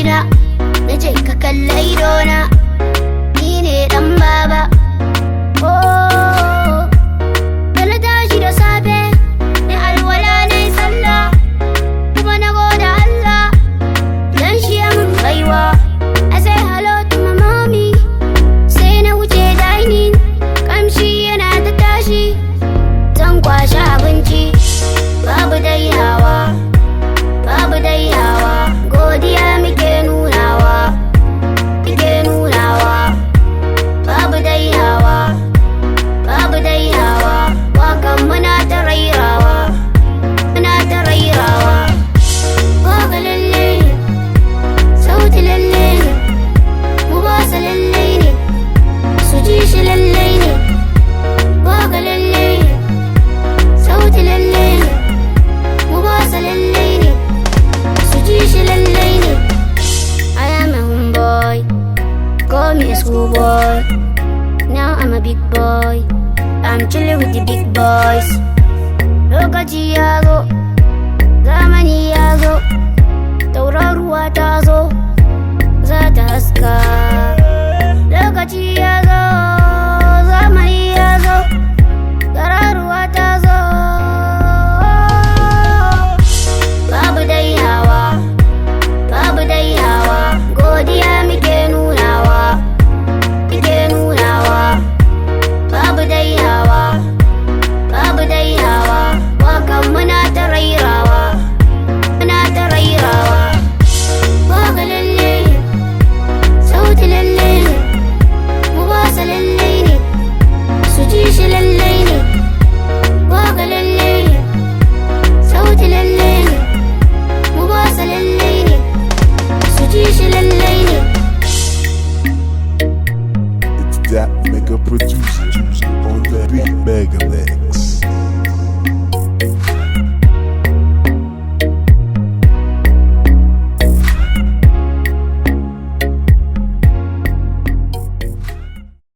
na nace ka kalla idona, ni ne dan baba. Oh, da na tashi da safe na alwala na yi sallah, kuma na goda Allah dan shi ya mun baiwa. I say hello to my mommy, sai na wuce dining, kamshi yana ta tashi, zan kwashe abinci. Babu dainawa, babu dainawa, godiya muke nunawa, muke nunawa. Babu dainawa, babu dainawa, wakan muna ta rairawa, muna ta rairawa. Waka lalle ne, sauti lalle ne, mu ba su lalle ne, su ji shi lalle ne. Waka lalle ne, sauti lalle ne, mu ba su lalle ne, su ji shi lalle ne. I am a homeboy, call me a schoolboy. Now I'm a big boy, I'm chilling with the big boys. Lokaci ya zo, zamani ya zo, tauraruwa ta zo, za ta haska. Lokaci ya zo, zamani ya zo, tauraruwa ta zo. Babu dainawa, babu dainawa, godiya muke nunawa, muke nunawa. Babu dainawa, babu dainawa, wakan muna ta rairawa, muna ta rairawa. Waka lalle ne, sauti lalle ne, mu ba su lalle ne, su ji shi lalle ne. Waka lalle ne, sauti lalle ne, mu ba su lalle ne, su ji shi lalle ne. It's that mega producer on that beat, Mega.